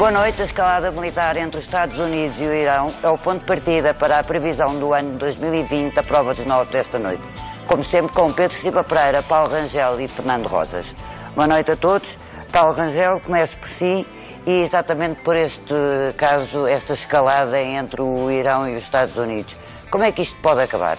Boa noite. A escalada militar entre os Estados Unidos e o Irão é o ponto de partida para a previsão do ano 2020 da prova dos 9 desta noite. Como sempre, com Pedro Silva Pereira, Paulo Rangel e Fernando Rosas. Boa noite a todos. Paulo Rangel, comece por si e exatamente por este caso, esta escalada entre o Irão e os Estados Unidos. Como é que isto pode acabar?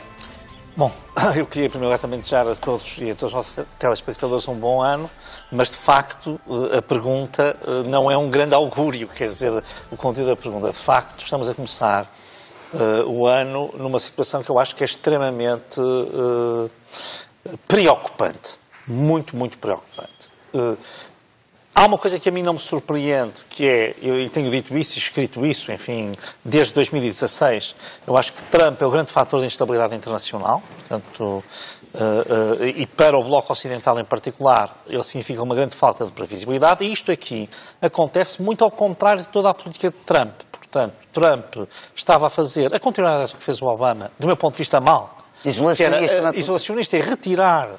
Bom, eu queria primeiro também desejar a todos e a todos os nossos telespectadores um bom ano, mas de facto a pergunta não é um grande augúrio, quer dizer, o conteúdo da pergunta. De facto, estamos a começar o ano numa situação que eu acho que é extremamente preocupante. Muito, muito preocupante. Há uma coisa que a mim não me surpreende, que é, eu tenho dito isso e escrito isso, enfim, desde 2016, eu acho que Trump é o grande fator de instabilidade internacional, portanto, e para o Bloco Ocidental em particular, ele significa uma grande falta de previsibilidade, e isto aqui acontece muito ao contrário de toda a política de Trump. Portanto, Trump estava a continuar o que fez o Obama, do meu ponto de vista, mal. Isolacionista é retirar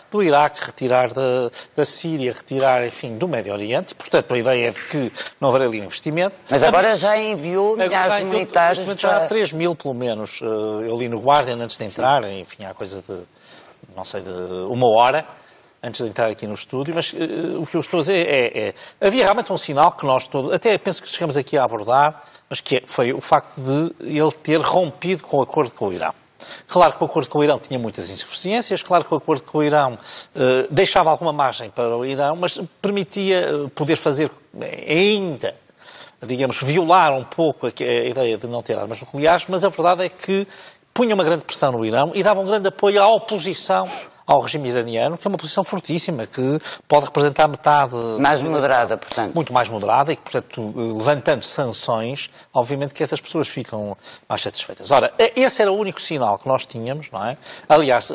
do Iraque, retirar da Síria, retirar, enfim, do Médio Oriente. Portanto, a ideia é de que não haverá ali um investimento. Mas agora já enviou milhares de militares. Neste momento já há 3 mil, pelo menos. Eu li no Guardian antes de entrar, enfim, há coisa de, não sei, de uma hora antes de entrar aqui no estúdio, mas o que eu estou a dizer havia realmente um sinal que nós todos, até penso que chegamos aqui a abordar, mas que foi o facto de ele ter rompido com o acordo com o Irão. Claro que o acordo com o Irão tinha muitas insuficiências, claro que o acordo com o Irão deixava alguma margem para o Irão, mas permitia poder fazer ainda, digamos, violar um pouco a ideia de não ter armas nucleares, mas a verdade é que punha uma grande pressão no Irão e dava um grande apoio à oposição ao regime iraniano, que é uma posição fortíssima, que pode representar metade... Mais moderada, portanto. Muito mais moderada e que, portanto, levantando sanções, obviamente que essas pessoas ficam mais satisfeitas. Ora, esse era o único sinal que nós tínhamos, não é? Aliás,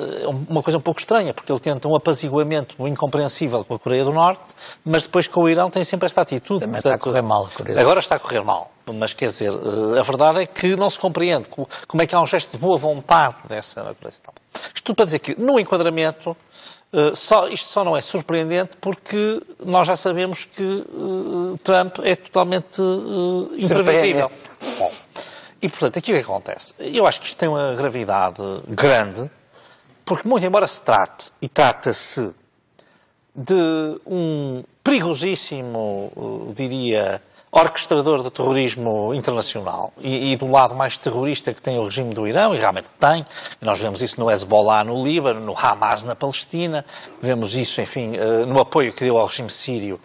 uma coisa um pouco estranha, porque ele tenta um apaziguamento incompreensível com a Coreia do Norte, mas depois com o Irão tem sempre esta atitude. Também está a correr mal a Coreia. Agora está a correr mal. Mas, quer dizer, a verdade é que não se compreende como é que há um gesto de boa vontade dessa natureza. Isto tudo para dizer que, no enquadramento, isto só não é surpreendente porque nós já sabemos que Trump é totalmente imprevisível. Bom, e, portanto, aqui o que acontece? Eu acho que isto tem uma gravidade grande, porque, muito embora se trate, e trata-se de um perigosíssimo, diria, orquestrador de terrorismo internacional e do lado mais terrorista que tem o regime do Irão, e realmente tem, e nós vemos isso no Hezbollah no Líbano, no Hamas na Palestina, vemos isso, enfim, no apoio que deu ao regime sírio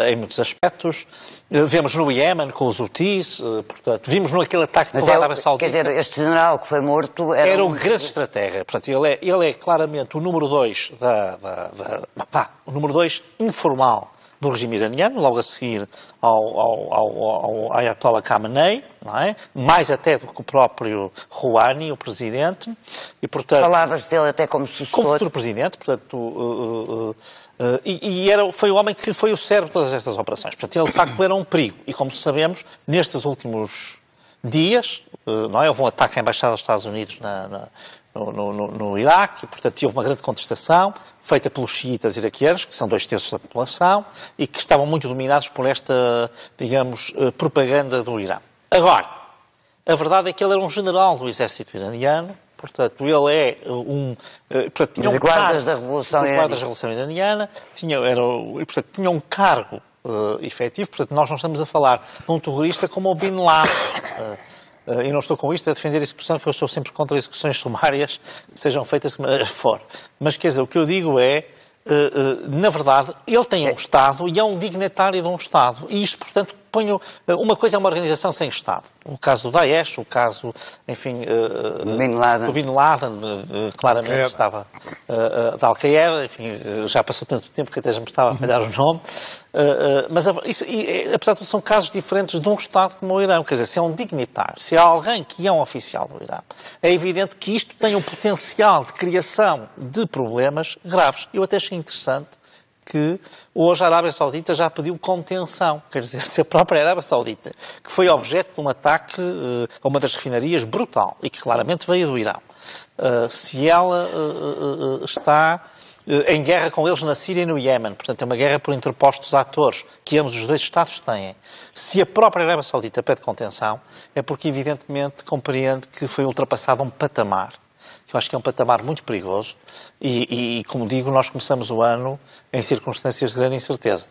em muitos aspectos, vemos no Iémen com os Houthis, portanto, vimos naquele ataque pela Arábia Saudita. Quer dizer, este general que foi morto era um grande estratega, portanto, ele é claramente o número 2 o número 2 informal do regime iraniano, logo a seguir ao Ayatollah Khamenei, não é? Mais até do que o próprio Rouhani, o presidente, e portanto... Falava-se dele até como sucessor. Como futuro presidente, portanto... foi o homem que foi o cérebro de todas estas operações. Portanto, ele de facto era um perigo. E como sabemos, nestes últimos dias, não é? Houve um ataque à Embaixada dos Estados Unidos no Iraque, e, portanto, houve uma grande contestação feita pelos xiitas iraquianos, que são 2/3 da população, e que estavam muito dominados por esta, digamos, propaganda do Irão. Agora, a verdade é que ele era um general do exército iraniano, portanto, ele é dos guardas da Revolução Iraniana, tinha um cargo efetivo, portanto, nós não estamos a falar de um terrorista como o Bin Laden. E não estou com isto a defender a execução, que eu estou sempre contra execuções sumárias, sejam feitas de maneira fora. Mas, quer dizer, o que eu digo é, na verdade, ele tem um Estado e é um dignatário de um Estado. E isto, portanto, uma coisa é uma organização sem Estado. O caso do Daesh, o caso, enfim, do Bin Laden, claramente estava da Al-Qaeda, enfim, já passou tanto tempo que até já me estava a falhar o nome. Mas, apesar de tudo, são casos diferentes de um Estado como o Irão. Quer dizer, se é um dignitário, se é alguém que é um oficial do Irão, é evidente que isto tem um potencial de criação de problemas graves. Eu até achei interessante que hoje a Arábia Saudita já pediu contenção. Quer dizer, se a própria Arábia Saudita, que foi objeto de um ataque a uma das refinarias brutal e que claramente veio do Irão, se ela está em guerra com eles na Síria e no Iémen. Portanto, é uma guerra por interpostos atores, que ambos os dois Estados têm. Se a própria Arábia Saudita pede contenção, é porque, evidentemente, compreende que foi ultrapassado um patamar, que eu acho que é um patamar muito perigoso, e como digo, nós começamos o ano em circunstâncias de grande incerteza.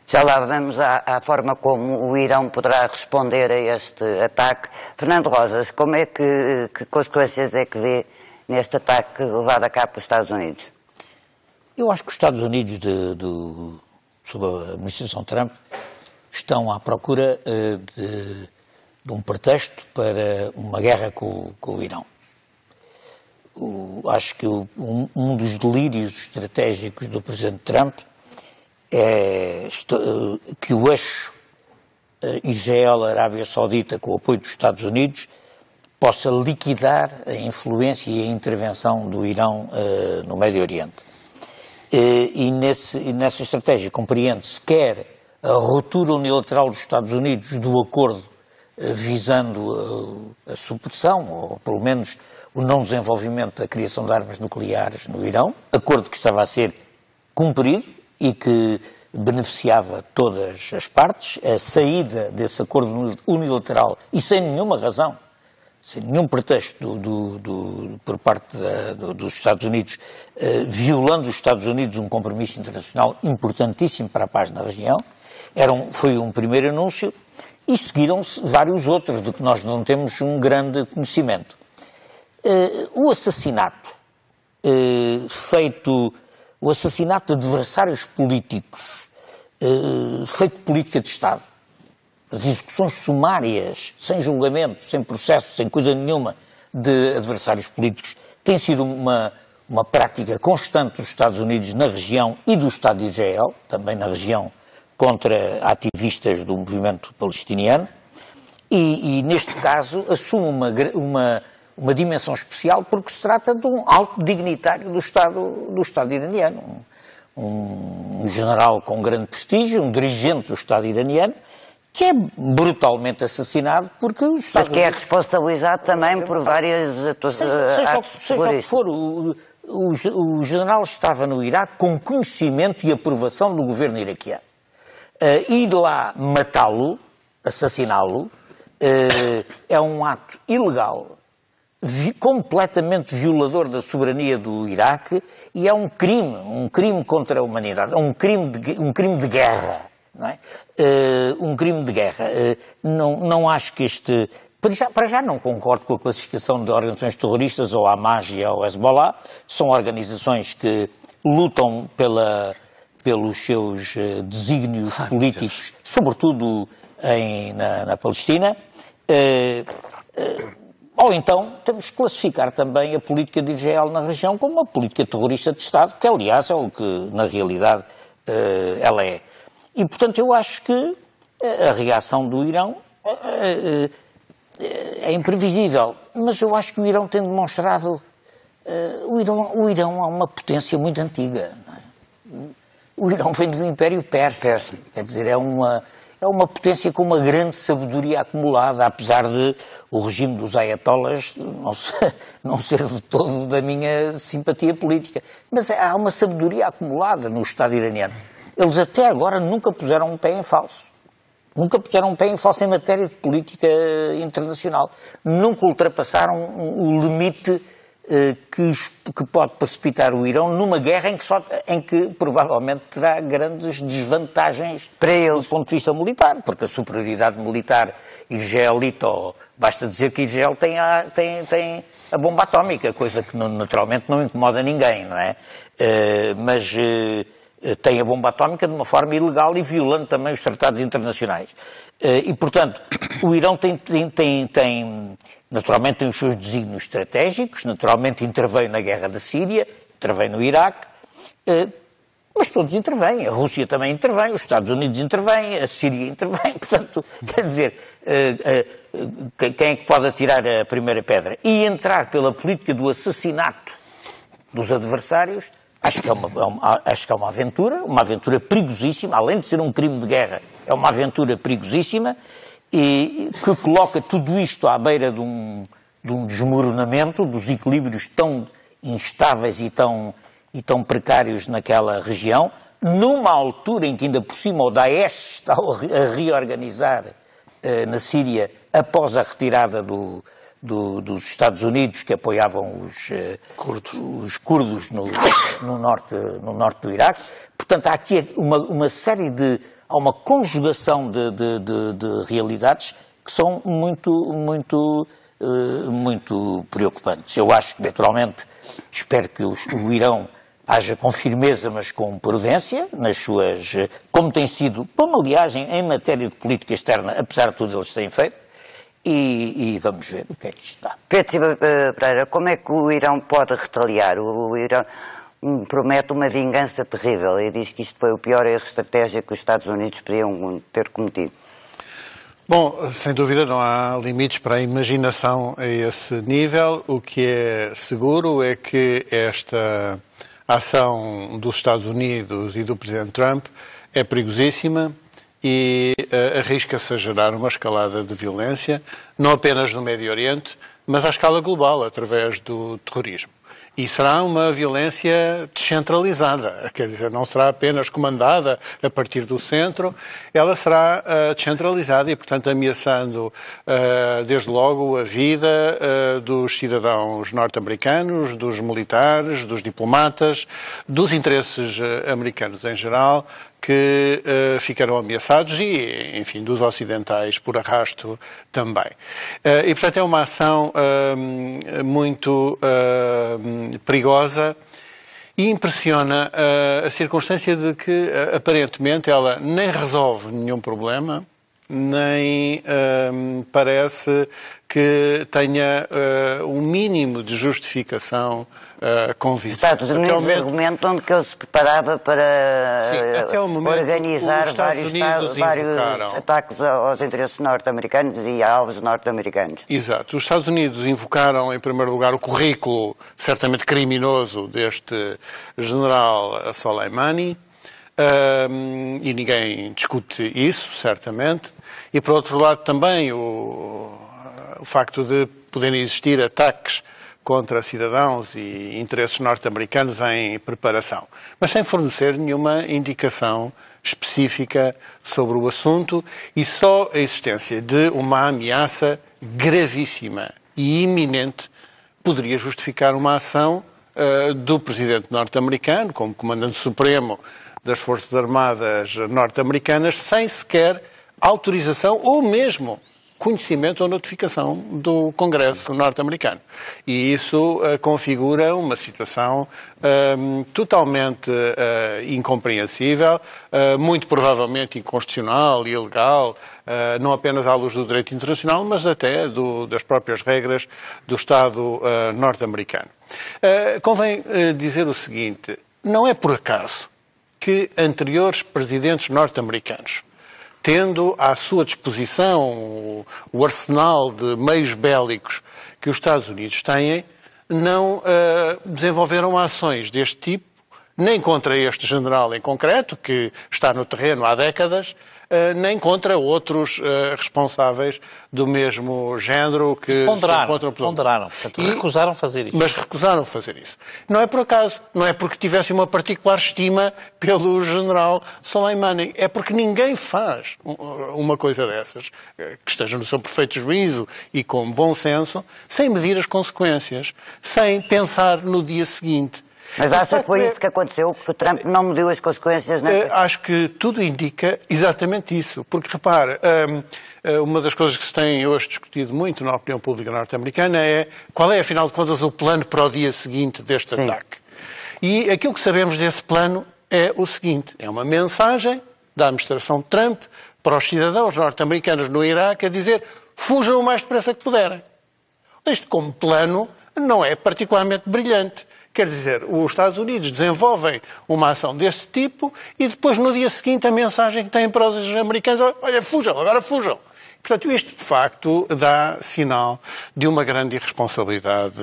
Já lá vamos à forma como o Irão poderá responder a este ataque. Fernando Rosas, como é que consequências é que vê neste ataque levado a cabo pelos Estados Unidos? Eu acho que os Estados Unidos, sob a administração Trump, estão à procura de um pretexto para uma guerra com o Irão. Acho que um dos delírios estratégicos do presidente Trump é que o eixo Israel-Arábia Saudita, com o apoio dos Estados Unidos, possa liquidar a influência e a intervenção do Irão no Médio Oriente. E nessa estratégia compreende-se quer a ruptura unilateral dos Estados Unidos do acordo visando a supressão, ou pelo menos o não desenvolvimento da criação de armas nucleares no Irão, acordo que estava a ser cumprido e que beneficiava todas as partes. A saída desse acordo unilateral, e sem nenhuma razão, sem nenhum pretexto por parte dos Estados Unidos, violando os Estados Unidos um compromisso internacional importantíssimo para a paz na região, foi um primeiro anúncio, e seguiram-se vários outros, de que nós não temos um grande conhecimento. O assassinato o assassinato de adversários políticos, feito política de Estado, as execuções sumárias, sem julgamento, sem processo, sem coisa nenhuma, de adversários políticos, tem sido uma prática constante dos Estados Unidos na região e do Estado de Israel, também na região, contra ativistas do movimento palestiniano, e neste caso assume uma dimensão especial porque se trata de um alto dignitário do Estado iraniano, um general com grande prestígio, um dirigente do Estado iraniano, que é brutalmente assassinado porque os Estados Unidos... Mas que é responsabilizado também por várias atos seja o que for, o general estava no Iraque com conhecimento e aprovação do governo iraquiano. Ir lá matá-lo, assassiná-lo, é um ato ilegal, completamente violador da soberania do Iraque, e é um crime contra a humanidade, é um crime de guerra, não é? Um crime de guerra. Não acho que para já não concordo com a classificação de organizações terroristas, ou a Hamas e ao Hezbollah. São organizações que lutam pelos seus desígnios políticos, sobretudo na Palestina. Ou então temos que classificar também a política de Israel na região como uma política terrorista de Estado, que aliás é o que na realidade ela é. E portanto eu acho que a reação do Irão é imprevisível, mas eu acho que o Irão tem demonstrado... O Irão é uma potência muito antiga, não é? O Irão vem do Império Persa. Quer dizer, é uma potência com uma grande sabedoria acumulada, apesar de o regime dos ayatollahs não ser de todo da minha simpatia política. Mas há uma sabedoria acumulada no Estado iraniano. Eles até agora nunca puseram um pé em falso. Nunca puseram um pé em falso em matéria de política internacional. Nunca ultrapassaram o limite que pode precipitar o Irão numa guerra em que provavelmente terá grandes desvantagens para eles do ponto de vista militar, porque a superioridade militar israelita, basta dizer que Israel tem a bomba atómica, coisa que naturalmente não incomoda ninguém, não é? Mas tem a bomba atómica de uma forma ilegal e violando também os tratados internacionais. E, portanto, o Irão naturalmente tem os seus desígnios estratégicos, naturalmente interveio na guerra da Síria, interveio no Iraque, mas todos intervêm. A Rússia também intervém, os Estados Unidos intervêm, a Síria intervém. Portanto, quer dizer, quem é que pode atirar a primeira pedra? E entrar pela política do assassinato dos adversários, acho que é uma aventura perigosíssima, além de ser um crime de guerra, é uma aventura perigosíssima, e que coloca tudo isto à beira de um desmoronamento, dos equilíbrios tão instáveis e tão e tão precários naquela região, numa altura em que ainda por cima o Daesh está a reorganizar na Síria após a retirada dos Estados Unidos, que apoiavam os curdos no norte do Iraque. Portanto, há aqui uma série há uma conjugação de realidades que são muito preocupantes. Eu acho que, naturalmente, espero que o Irão haja com firmeza, mas com prudência, nas suas, como tem sido, como aliás em matéria de política externa, apesar de tudo eles têm feito, e vamos ver o que é que isto dá. Pedro Silva Pereira, como é que o Irão pode retaliar? O Irão promete uma vingança terrível e diz que isto foi o pior erro estratégico que os Estados Unidos podiam ter cometido. Bom, sem dúvida não há limites para a imaginação a esse nível. O que é seguro é que esta ação dos Estados Unidos e do Presidente Trump é perigosíssima e arrisca-se a gerar uma escalada de violência, não apenas no Médio Oriente, mas à escala global, através do terrorismo. E será uma violência descentralizada, quer dizer, não será apenas comandada a partir do centro, ela será descentralizada e, portanto, ameaçando desde logo a vida dos cidadãos norte-americanos, dos militares, dos diplomatas, dos interesses americanos em geral, que ficarão ameaçados e, enfim, dos ocidentais por arrasto também. E, portanto, é uma ação muito perigosa e impressiona a circunstância de que, aparentemente, ela nem resolve nenhum problema, nem parece que tenha um mínimo de justificação convincente. Os Estados Unidos argumentam que ele se preparava para organizar vários ataques aos interesses norte-americanos e a alvos norte-americanos. Exato. Os Estados Unidos invocaram, em primeiro lugar, o currículo certamente criminoso deste general Soleimani, e ninguém discute isso, certamente. E, por outro lado, também o facto de poderem existir ataques contra cidadãos e interesses norte-americanos em preparação, mas sem fornecer nenhuma indicação específica sobre o assunto e só a existência de uma ameaça gravíssima e iminente poderia justificar uma ação do presidente norte-americano, como comandante supremo das Forças Armadas norte-americanas, sem sequer autorização ou mesmo conhecimento ou notificação do Congresso norte-americano. E isso configura uma situação totalmente incompreensível, muito provavelmente inconstitucional e ilegal, não apenas à luz do direito internacional, mas até das próprias regras do Estado norte-americano. Convém dizer o seguinte, não é por acaso que anteriores presidentes norte-americanos, tendo à sua disposição o arsenal de meios bélicos que os Estados Unidos têm, não desenvolveram ações deste tipo, nem contra este general em concreto, que está no terreno há décadas, nem contra outros responsáveis do mesmo género que ponderaram. Portanto, recusaram fazer isso. Mas recusaram fazer isso. Não é por acaso, não é porque tivessem uma particular estima pelo general Soleimani, é porque ninguém faz uma coisa dessas, que esteja no seu perfeito juízo e com bom senso, sem medir as consequências, sem pensar no dia seguinte. Mas acha que foi isso que aconteceu, que o Trump não mediu as consequências? Acho que tudo indica exatamente isso. Porque, repare, uma das coisas que se tem hoje discutido muito na opinião pública norte-americana é qual é, afinal de contas, o plano para o dia seguinte deste ataque. E aquilo que sabemos desse plano é o seguinte, é uma mensagem da administração Trump para os cidadãos norte-americanos no Iraque a dizer fujam o mais depressa que puderem. Isto, como plano, não é particularmente brilhante. Quer dizer, os Estados Unidos desenvolvem uma ação desse tipo e depois, no dia seguinte, a mensagem que têm para os americanos olha, fujam, agora fujam. Portanto, isto, de facto, dá sinal de uma grande irresponsabilidade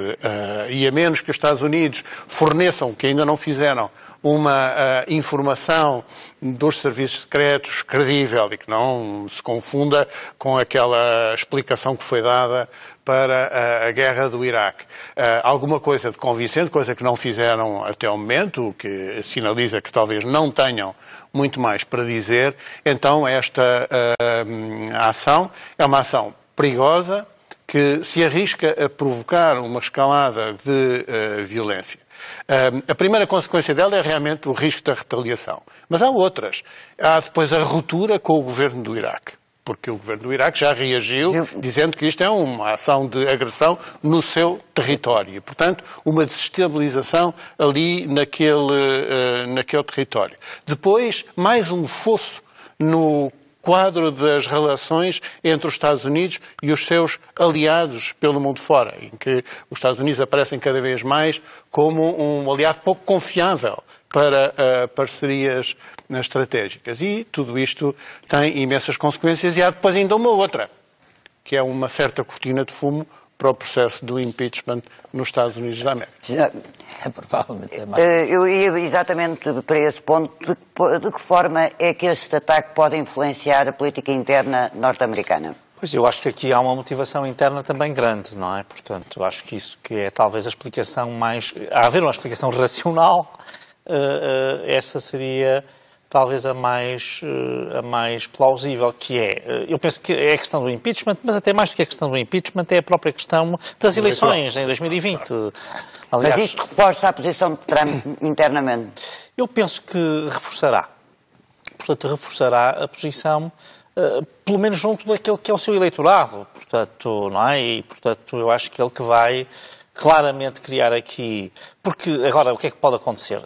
e a menos que os Estados Unidos forneçam, que ainda não fizeram, uma informação dos serviços secretos credível e que não se confunda com aquela explicação que foi dada para a guerra do Iraque alguma coisa de convincente, coisa que não fizeram até o momento, o que sinaliza que talvez não tenham muito mais para dizer, então esta ação é uma ação perigosa que se arrisca a provocar uma escalada de violência. A primeira consequência dela é realmente o risco da retaliação. Mas há outras. Há depois a ruptura com o governo do Iraque. Porque o governo do Iraque já reagiu dizendo que isto é uma ação de agressão no seu território. E, portanto, uma desestabilização ali naquele território. Depois, mais um fosso no quadro das relações entre os Estados Unidos e os seus aliados pelo mundo fora, em que os Estados Unidos aparecem cada vez mais como um aliado pouco confiável para parcerias estratégicas. E tudo isto tem imensas consequências e há depois ainda uma outra, que é uma certa cortina de fumo para o processo do impeachment nos Estados Unidos da América. Provavelmente é mais. Eu ia exatamente para esse ponto. De que forma é que este ataque pode influenciar a política interna norte-americana? Pois eu acho que aqui há uma motivação interna também grande, não é? Portanto, eu acho que isso que é talvez a explicação mais... Há haver uma explicação racional, essa seria talvez a mais plausível, que é, eu penso que é a questão do impeachment, mas até mais do que a questão do impeachment é a própria questão das eleições em 2020. Aliás, mas isto reforça a posição de Trump internamente? Eu penso que reforçará. Portanto, reforçará a posição, pelo menos junto daquele que é o seu eleitorado. Portanto, não é? E, portanto, eu acho que ele que vai claramente criar aqui... Porque, agora, o que é que pode acontecer?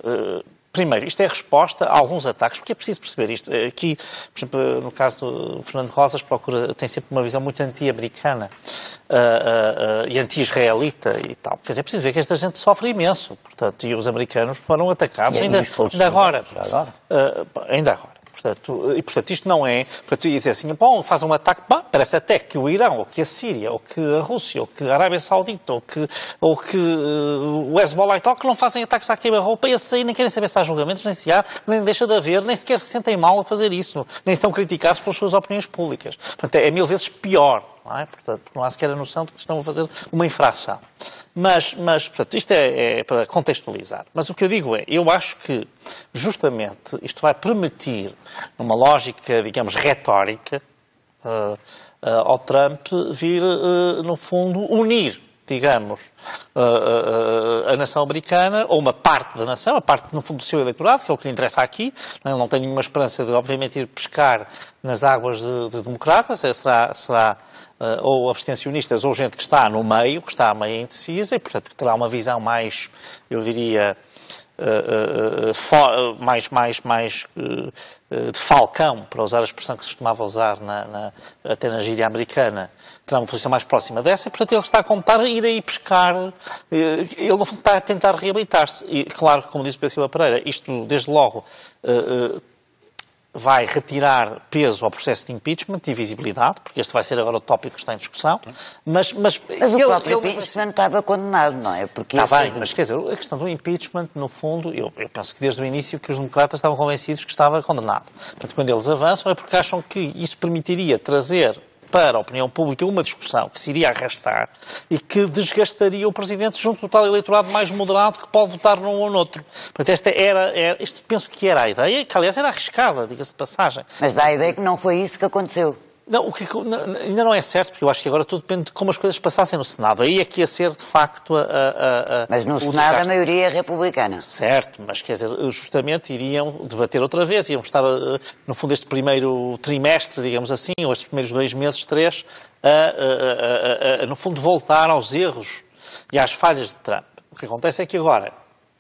Primeiro, isto é a resposta a alguns ataques, porque é preciso perceber isto. Aqui, por exemplo, no caso do Fernando Rosas, tem sempre uma visão muito anti-americana e anti-israelita e tal. Quer dizer, é preciso ver que esta gente sofre imenso, portanto, e os americanos foram atacados ainda agora. Ainda agora. Portanto, isto não é... Portanto, ia dizer assim, bom, faz um ataque, parece até que o Irão, ou que a Síria, ou que a Rússia, ou que a Arábia Saudita, ou que o Hezbollah e tal, que não fazem ataques à queima-roupa, e esses aí nem querem saber se há julgamentos, nem se há, nem deixa de haver, nem sequer se sentem mal a fazer isso, nem são criticados pelas suas opiniões públicas. Portanto, é 1000 vezes pior, não é? Portanto, não há sequer a noção de que estão a fazer uma infração. Mas portanto, isto é para contextualizar. Mas o que eu digo é, eu acho que, justamente, isto vai permitir, numa lógica, digamos, retórica, ao Trump vir, no fundo, unir, digamos, a nação americana, ou uma parte da nação, a parte, no fundo, do seu eleitorado, que é o que lhe interessa aqui. Ele não tem nenhuma esperança de, obviamente, ir pescar nas águas de democratas, será ou abstencionistas, ou gente que está no meio, que está meio indecisa, e, portanto, que terá uma visão mais, eu diria, mais de falcão, para usar a expressão que se costumava usar até na gíria americana, terá uma posição mais próxima dessa, e, portanto, ele está a contar ir aí pescar, ele, no fundo, está a tentar reabilitar-se. E, claro, como disse o Pedro Silva Pereira, isto, desde logo, vai retirar peso ao processo de impeachment e visibilidade, porque este vai ser agora o tópico que está em discussão, mas o próprio impeachment estava condenado, não é? Porque está bem, mas quer dizer, a questão do impeachment, no fundo, eu penso que desde o início que os democratas estavam convencidos que estava condenado. Portanto, quando eles avançam é porque acham que isso permitiria trazer para a opinião pública uma discussão que se iria arrastar e que desgastaria o Presidente junto do tal eleitorado mais moderado que pode votar num ou noutro. Portanto, isto penso que era a ideia, que aliás era arriscada, diga-se de passagem. Mas dá a ideia que não foi isso que aconteceu. Não, ainda não é certo, porque eu acho que agora tudo depende de como as coisas passassem no Senado. Aí é que ia ser, de facto, Mas no Senado a maioria é republicana. Certo, mas quer dizer, justamente iriam debater outra vez, iam estar, no fundo, este primeiro trimestre, digamos assim, ou estes primeiros 2 meses, 3, no fundo, voltar aos erros e às falhas de Trump. O que acontece é que agora...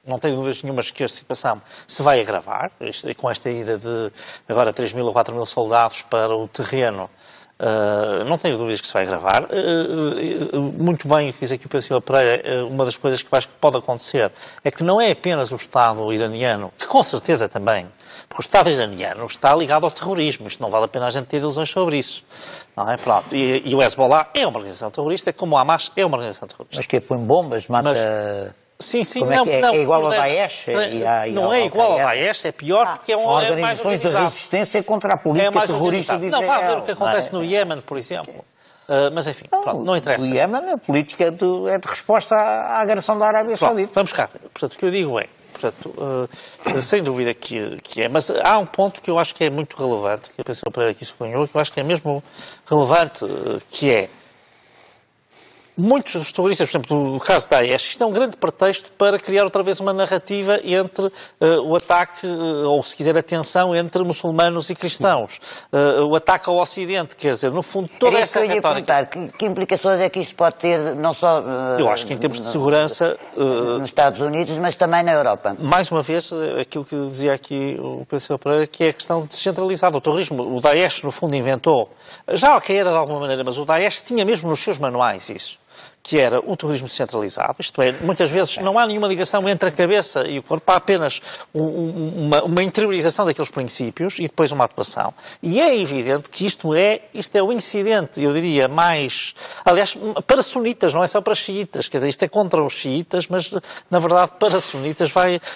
Não tenho dúvidas nenhumas que a situação se vai agravar, com esta ida de agora 3.000 ou 4.000 soldados para o terreno, não tenho dúvidas que se vai agravar. Muito bem o que diz aqui o Pedro Silva Pereira, uma das coisas que acho que pode acontecer é que não é apenas o Estado iraniano, que com certeza também, porque o Estado iraniano está ligado ao terrorismo, isto não vale a pena a gente ter ilusões sobre isso. Não é? Pronto. E o Hezbollah é uma organização terrorista, como o Hamas é uma organização terrorista. Mas que põe bombas, mata... Sim, como não, é igual ao Daesh? Não é igual ao Daesh, é pior porque são organizações de resistência contra a política terrorista de Israel. Não, vá ver o que acontece no Iémen, por exemplo. Mas enfim, pronto, não interessa. O Iémen, a política é de resposta à agressão da Arábia Saudita. Vamos cá. Portanto, o que eu digo é, sem dúvida que é, mas há um ponto que eu acho que é muito relevante, que a pessoa Pereira aqui sublinhou, que eu acho que é mesmo relevante, que é muitos dos terroristas, por exemplo, no caso da Daesh, isto é um grande pretexto para criar outra vez uma narrativa entre o ataque, ou se quiser a tensão, entre muçulmanos e cristãos. O ataque ao Ocidente, quer dizer, no fundo, toda essa retórica... Que implicações é que isto pode ter, não só eu acho que em termos de segurança... nos Estados Unidos, mas também na Europa. Mais uma vez, aquilo que dizia aqui o Pedro Pereira, que é a questão descentralizada. O terrorismo, o Daesh, no fundo, inventou, já a Al-Qaeda de alguma maneira, mas o Daesh tinha mesmo nos seus manuais isso, que era o terrorismo descentralizado, isto é, muitas vezes não há nenhuma ligação entre a cabeça e o corpo, há apenas uma interiorização daqueles princípios e depois uma atuação. E é evidente que isto é o incidente, eu diria, mais... Aliás, para sunitas, não é só para xiitas, quer dizer, isto é contra os xiitas, mas, na verdade, para sunitas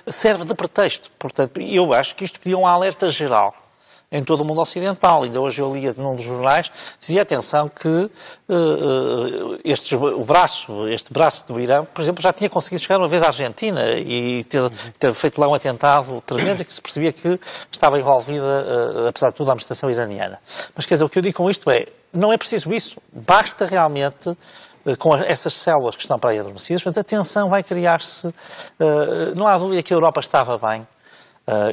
serve de pretexto. Portanto, eu acho que isto cria um alerta geral em todo o mundo ocidental. Ainda hoje eu lia num dos jornais, dizia, atenção, que este braço do Irão, por exemplo, já tinha conseguido chegar uma vez à Argentina e ter feito lá um atentado tremendo, que se percebia que estava envolvida, apesar de tudo, a administração iraniana. Mas, quer dizer, o que eu digo com isto é, não é preciso isso, basta realmente... com essas células que estão para aí adormecidas, portanto, a tensão vai criar-se. Não há dúvida que a Europa estava bem.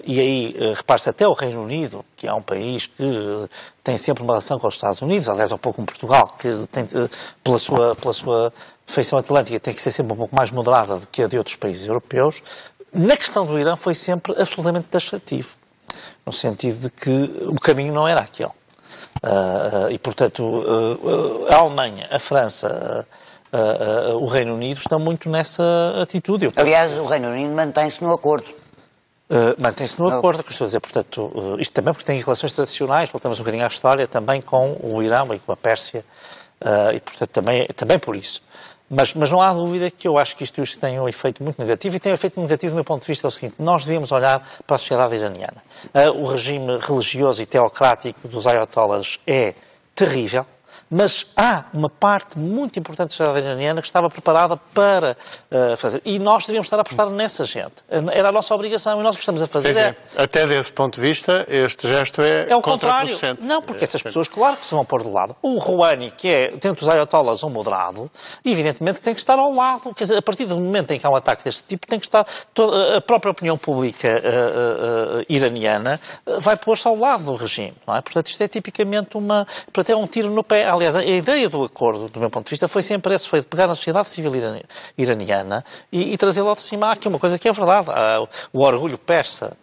E aí, repare-se, até o Reino Unido, que é um país que tem sempre uma relação com os Estados Unidos, aliás, um pouco como Portugal, que tem, pela sua feição atlântica, tem que ser sempre um pouco mais moderada do que a de outros países europeus, na questão do Irã foi sempre absolutamente taxativo, no sentido de que o caminho não era aquele. E, portanto, a Alemanha, a França... o Reino Unido estão muito nessa atitude. Aliás, o Reino Unido mantém-se no acordo. Mantém-se no acordo, que estou a dizer, portanto, isto também porque tem relações tradicionais, voltamos um bocadinho à história, também com o Irão e com a Pérsia, e portanto também por isso. Mas não há dúvida que eu acho que isto tem um efeito muito negativo, e tem um efeito negativo do meu ponto de vista é o seguinte, nós devíamos olhar para a sociedade iraniana. O regime religioso e teocrático dos ayatollahs é terrível, mas há uma parte muito importante da sociedade iraniana que estava preparada para fazer. E nós devíamos estar a apostar nessa gente. Era a nossa obrigação e nós o que estamos a fazer Até desse ponto de vista, este gesto é o contrário. Não, porque essas pessoas, claro que se vão pôr do lado. O Rouhani, que é, dentro dos ayatollahs, um moderado, evidentemente tem que estar ao lado. Quer dizer, a partir do momento em que há um ataque deste tipo, tem que estar... a própria opinião pública iraniana vai pôr-se ao lado do regime. Não é? Portanto, isto é tipicamente portanto, é um tiro no pé. Aliás, a ideia do acordo, do meu ponto de vista, foi sempre essa, foi de pegar a sociedade civil iraniana e trazê-la de cima. Há aqui uma coisa que é verdade. O orgulho persa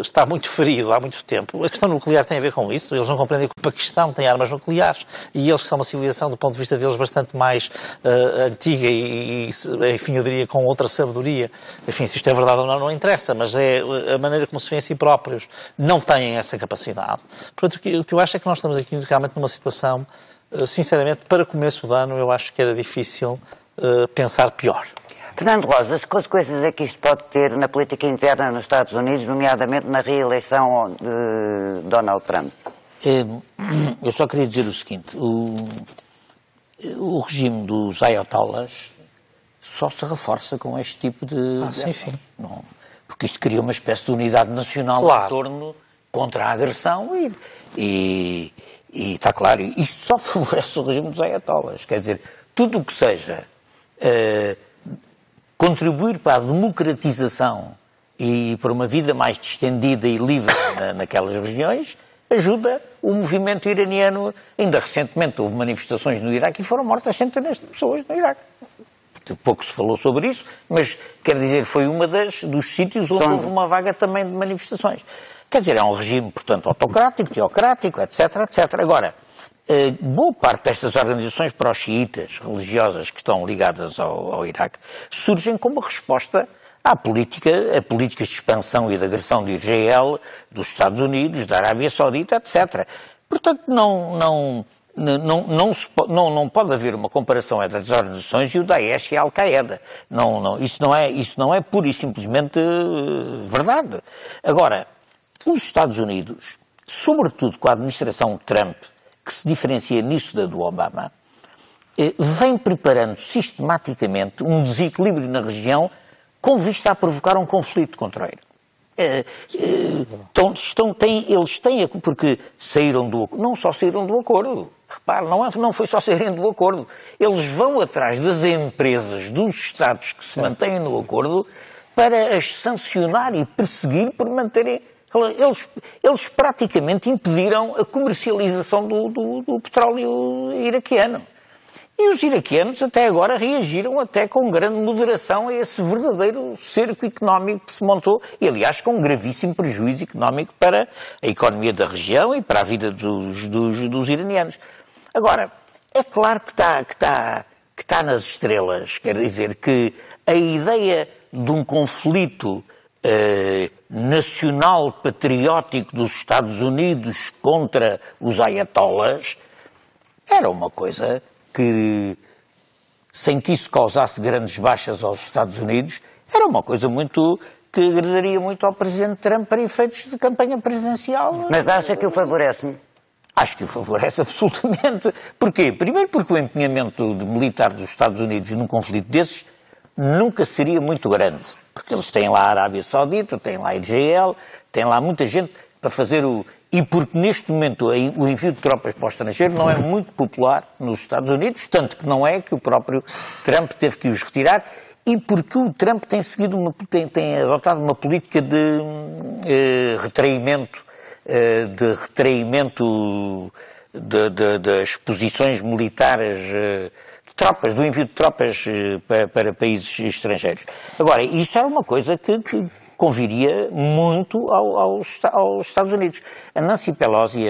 está muito ferido há muito tempo. A questão nuclear tem a ver com isso. Eles não compreendem que o Paquistão tem armas nucleares e eles que são uma civilização, do ponto de vista deles, bastante mais antiga e, enfim, eu diria com outra sabedoria. Enfim, se isto é verdade ou não interessa, mas é a maneira como se vê a si próprios. Não têm essa capacidade. Portanto, o que eu acho é que nós estamos aqui realmente numa situação, sinceramente, para começo do ano, eu acho que era difícil pensar pior. Fernando Rosa, as consequências é que isto pode ter na política interna nos Estados Unidos, nomeadamente na reeleição de Donald Trump? Eu só queria dizer o seguinte, o regime dos ayatollahs só se reforça com este tipo de... sim. Não, porque isto cria uma espécie de unidade nacional claro. em torno contra a agressão e está claro, isto só favorece o regime dos ayatollahs. Quer dizer, tudo o que seja... contribuir para a democratização e para uma vida mais distendida e livre naquelas regiões, ajuda o movimento iraniano. Ainda recentemente houve manifestações no Iraque e foram mortas centenas de pessoas no Iraque. Pouco se falou sobre isso, mas, quer dizer, foi uma dos sítios onde houve uma vaga também de manifestações. Quer dizer, é um regime, portanto, autocrático, teocrático, etc, etc. Agora, boa parte destas organizações pró-xiitas religiosas que estão ligadas ao Iraque surgem como resposta à políticas de expansão e de agressão de Israel, dos Estados Unidos, da Arábia Saudita, etc. Portanto, não pode haver uma comparação entre as organizações e o Daesh e a Al-Qaeda. Isso não é pura e simplesmente verdade. Agora, os Estados Unidos, sobretudo com a administração Trump, que se diferencia nisso da do Obama, vem preparando sistematicamente um desequilíbrio na região com vista a provocar um conflito contra o Irão. Eles têm, porque saíram do acordo, não só saíram do acordo, repare, não foi só saírem do acordo, eles vão atrás das empresas, dos Estados que se mantêm no acordo, para as sancionar e perseguir por manterem. Eles praticamente impediram a comercialização do petróleo iraquiano. E os iraquianos até agora reagiram até com grande moderação a esse verdadeiro cerco económico que se montou e, aliás, com um gravíssimo prejuízo económico para a economia da região e para a vida dos iranianos. Agora, é claro que está nas estrelas, quer dizer que a ideia de um conflito nacional patriótico dos Estados Unidos contra os ayatollahs era uma coisa que, sem que isso causasse grandes baixas aos Estados Unidos, era uma coisa que agradaria muito ao Presidente Trump para efeitos de campanha presidencial. Mas acha que o favorece? Acho que o favorece absolutamente. Porquê? Primeiro porque o empenhamento militar dos Estados Unidos num conflito desses nunca seria muito grande. Porque eles têm lá a Arábia Saudita, têm lá a Israel, têm lá muita gente para fazer E porque neste momento o envio de tropas para o estrangeiro não é muito popular nos Estados Unidos, tanto que não é que o próprio Trump teve que os retirar, e porque o Trump tem tem adotado uma política de retraimento das posições militares, do envio de tropas para países estrangeiros. Agora, isso é uma coisa que conviria muito aos Estados Unidos. A Nancy Pelosi,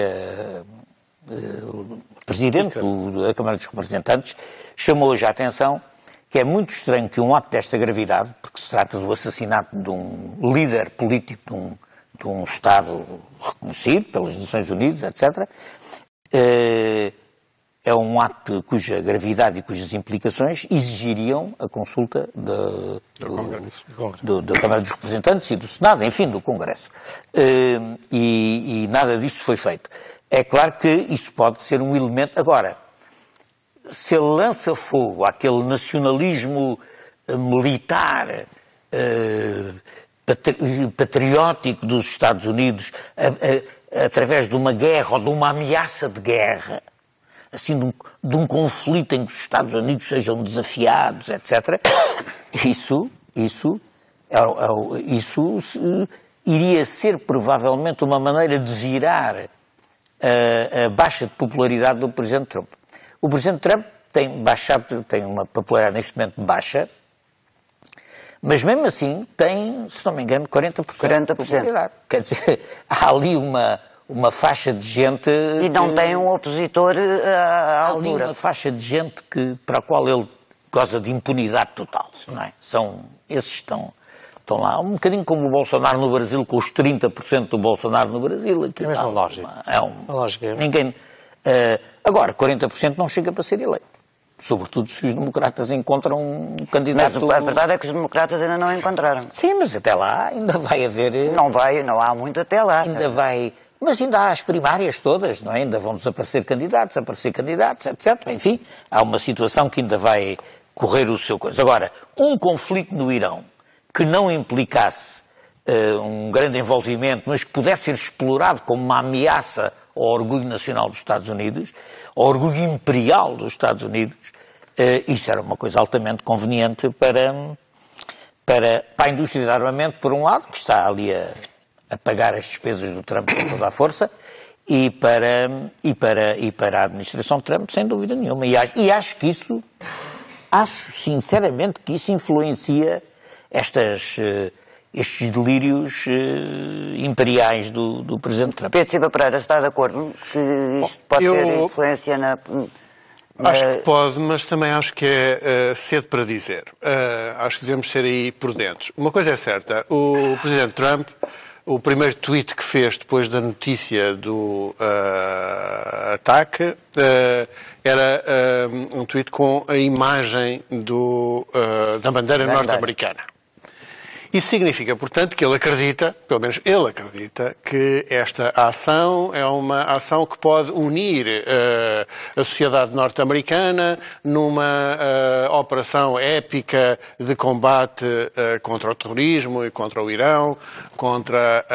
presidente da Câmara dos Representantes, chamou hoje a atenção que é muito estranho que um ato desta gravidade, porque se trata do assassinato de um líder político de um Estado reconhecido pelas Nações Unidas, etc., é um ato cuja gravidade e cujas implicações exigiriam a consulta da Câmara dos Representantes e do Senado, enfim, do Congresso. E nada disso foi feito. É claro que isso pode ser um elemento. Agora, se ele lança fogo àquele nacionalismo militar patriótico dos Estados Unidos através de uma guerra ou de uma ameaça de guerra, assim, de um conflito em que os Estados Unidos sejam desafiados, etc., isso iria ser provavelmente uma maneira de virar a baixa de popularidade do Presidente Trump. O Presidente Trump tem uma popularidade neste momento baixa, mas mesmo assim tem, se não me engano, 40% de popularidade. Quer dizer, há ali uma faixa de gente... E não tem um opositor à altura. Há ali uma faixa de gente para a qual ele goza de impunidade total, não é? Esses estão lá, um bocadinho como o Bolsonaro no Brasil, com os 30% do Bolsonaro no Brasil. É a mesma lógica. A lógica. Ninguém... agora, 40% não chega para ser eleito. Sobretudo se os democratas encontram um candidato... Mas a verdade é que os democratas ainda não encontraram. Sim, mas até lá ainda vai haver... Não há muito até lá. Mas ainda há as primárias todas, não é? Ainda vão desaparecer candidatos, etc. Enfim, há uma situação que ainda vai correr o seu coisa. Agora, um conflito no Irão que não implicasse um grande envolvimento, mas que pudesse ser explorado como uma ameaça ao orgulho nacional dos Estados Unidos, ao orgulho imperial dos Estados Unidos, isso era uma coisa altamente conveniente para a indústria de armamento, por um lado, que está ali a pagar as despesas do Trump com toda a força, e para a administração Trump, sem dúvida nenhuma. E acho sinceramente que isso influencia estes delírios imperiais do Presidente Trump. Pedro Silva Pereira está de acordo que isto pode ter influência na... Acho que pode, mas também acho que é cedo para dizer. Acho que devemos ser aí prudentes. Uma coisa é certa, o Presidente Trump, o primeiro tweet que fez depois da notícia do ataque era um tweet com a imagem da bandeira norte-americana. Isso significa, portanto, que ele acredita, pelo menos ele acredita, que esta ação é uma ação que pode unir a sociedade norte-americana numa operação épica de combate contra o terrorismo e contra o Irão, contra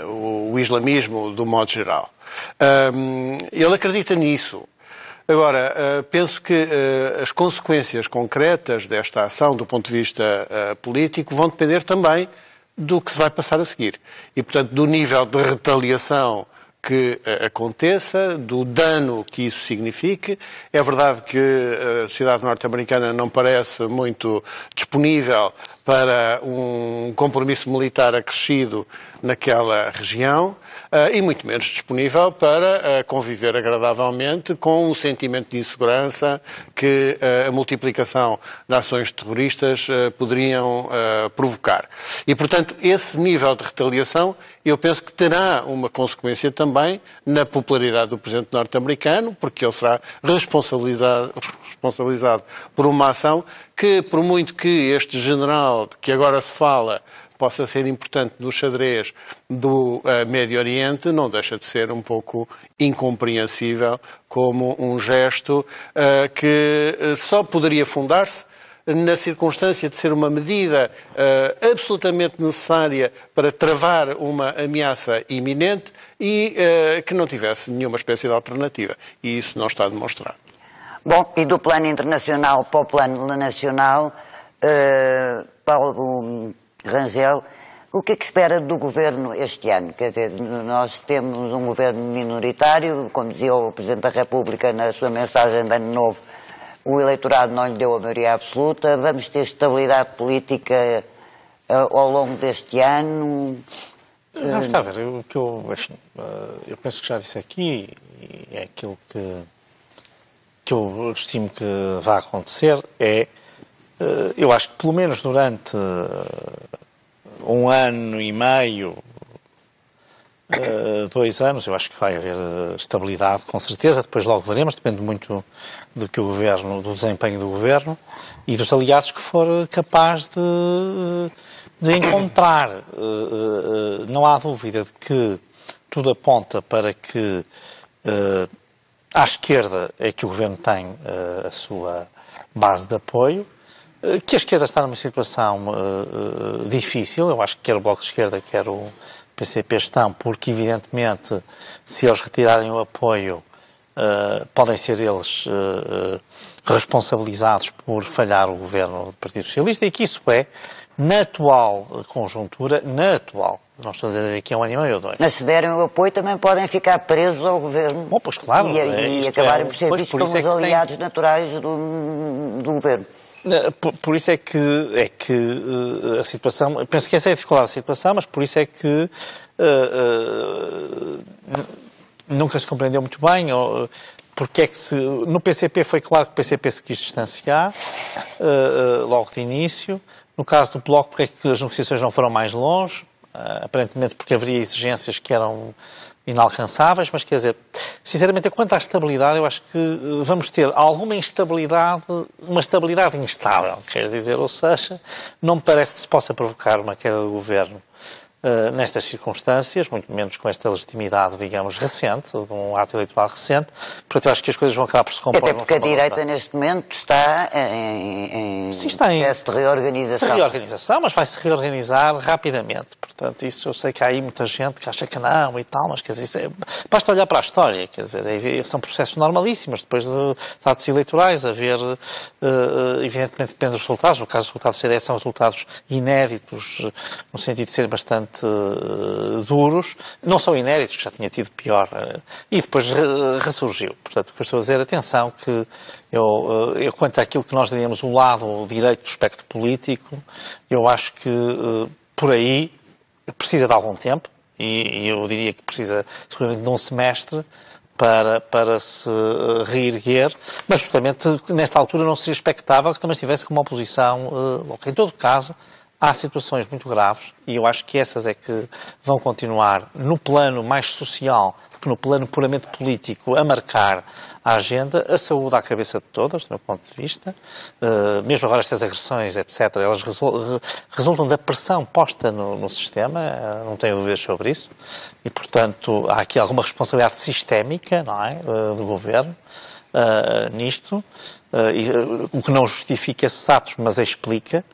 o islamismo do modo geral. Ele acredita nisso. Agora, penso que as consequências concretas desta ação, do ponto de vista político, vão depender também do que se vai passar a seguir. E, portanto, do nível de retaliação que aconteça, do dano que isso signifique. É verdade que a sociedade norte-americana não parece muito disponível para um compromisso militar acrescido naquela região e muito menos disponível para conviver agradavelmente com um sentimento de insegurança que a multiplicação de ações terroristas poderiam provocar. E, portanto, esse nível de retaliação eu penso que terá uma consequência também na popularidade do presidente norte-americano, porque ele será responsabilizado por uma ação que, por muito que este general de que agora se fala possa ser importante no xadrez do Médio Oriente, não deixa de ser um pouco incompreensível como um gesto que só poderia fundar-se na circunstância de ser uma medida absolutamente necessária para travar uma ameaça iminente e que não tivesse nenhuma espécie de alternativa. E isso não está demonstrado. Bom, e do plano internacional para o plano nacional, Paulo Rangel, o que é que espera do governo este ano? Quer dizer, nós temos um governo minoritário, como dizia o Presidente da República na sua mensagem de Ano Novo, o eleitorado não lhe deu a maioria absoluta, vamos ter estabilidade política ao longo deste ano? Vamos cá ver, eu penso que já disse aqui, e é aquilo que eu estimo que vai acontecer, eu acho que pelo menos durante 1 ano e meio, 2 anos, eu acho que vai haver estabilidade, com certeza, depois logo veremos, depende muito do desempenho do governo e dos aliados que for capaz de encontrar. Não há dúvida de que tudo aponta para que à esquerda é que o governo tem a sua base de apoio, que a esquerda está numa situação difícil. Eu acho que quer o Bloco de Esquerda, quer o PCP estão, porque evidentemente se eles retirarem o apoio podem ser eles responsabilizados por falhar o governo do Partido Socialista e que isso na atual conjuntura, não estou a dizer daqui a 1 ano e meio ou 2. Mas se derem o apoio também podem ficar presos ao governo. Bom, pois claro. E acabarem por ser vistos como os aliados naturais do governo. Por isso é que a situação, penso que essa é a dificuldade da situação, mas por isso é que nunca se compreendeu muito bem, porque é que no PCP foi claro que o PCP se quis distanciar logo de início. No caso do Bloco, porque é que as negociações não foram mais longe? Aparentemente porque haveria exigências que eram inalcançáveis, mas quer dizer, sinceramente, quanto à estabilidade, eu acho que vamos ter alguma instabilidade, uma estabilidade instável, quer dizer, ou seja, não me parece que se possa provocar uma queda do governo nestas circunstâncias, muito menos com esta legitimidade, digamos, recente, de um ato eleitoral recente. Portanto, eu acho que as coisas vão acabar por se compor. Até porque a direita, neste momento, está em processo de reorganização. De reorganização, mas vai-se reorganizar rapidamente. Portanto, isso eu sei que há aí muita gente que acha que não e tal, mas quer dizer, basta olhar para a história, quer dizer, são processos normalíssimos, depois de dados eleitorais, evidentemente depende dos resultados. No caso dos resultados do CDS são resultados inéditos, no sentido de serem bastante duros, não são inéditos, que já tinha tido pior, e depois ressurgiu. Portanto, o que eu estou a dizer, atenção, que eu quanto àquilo que nós diríamos o lado direito do espectro político, eu acho que por aí precisa de algum tempo, e eu diria que precisa seguramente de um semestre para se reerguer, mas justamente nesta altura não seria expectável que também estivesse com uma oposição louca. Em todo caso, há situações muito graves, e eu acho que essas é que vão continuar no plano mais social do que no plano puramente político a marcar a agenda, a saúde à cabeça de todas, do meu ponto de vista. Mesmo agora estas agressões, etc., elas resultam da pressão posta no sistema, não tenho dúvidas sobre isso, e, portanto, há aqui alguma responsabilidade sistémica, não é, do Governo nisto, o que não justifica esses atos, mas explica.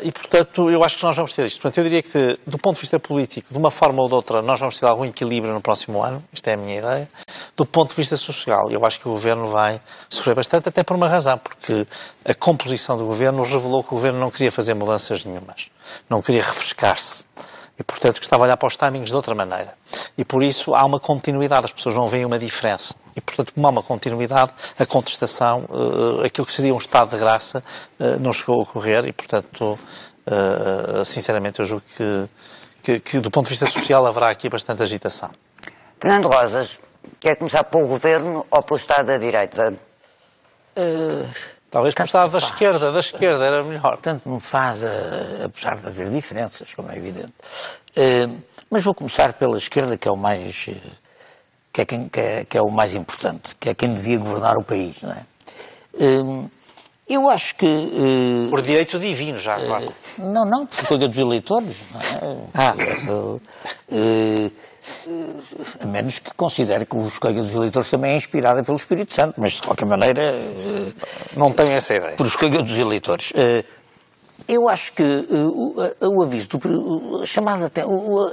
E, portanto, eu acho que nós vamos ter isto. Portanto, eu diria que, do ponto de vista político, de uma forma ou de outra, nós vamos ter algum equilíbrio no próximo ano. Isto é a minha ideia. Do ponto de vista social, eu acho que o Governo vai sofrer bastante, até por uma razão, porque a composição do Governo revelou que o Governo não queria fazer mudanças nenhumas. Não queria refrescar-se. E, portanto, que estava a olhar para os timings de outra maneira. E, por isso, há uma continuidade. As pessoas não veem uma diferença. E, portanto, como há uma continuidade, a contestação, aquilo que seria um estado de graça, não chegou a ocorrer. E, portanto, sinceramente, eu julgo que, do ponto de vista social, haverá aqui bastante agitação. Fernando Rosas, quer começar pelo Governo ou pelo Estado da Direita? Talvez pelo Estado da esquerda era melhor. Tanto me faz, apesar de haver diferenças, como é evidente. Mas vou começar pela esquerda, que é o mais, que é o mais importante, que é quem devia governar o país, não é? Eu acho que... Por direito divino, já, claro. Não, por escolha dos eleitores, não é? A menos que considere que a escolha dos eleitores também é inspirada pelo Espírito Santo, mas de qualquer maneira... Não tenho essa ideia. Por escolha dos eleitores. Eu acho que o aviso,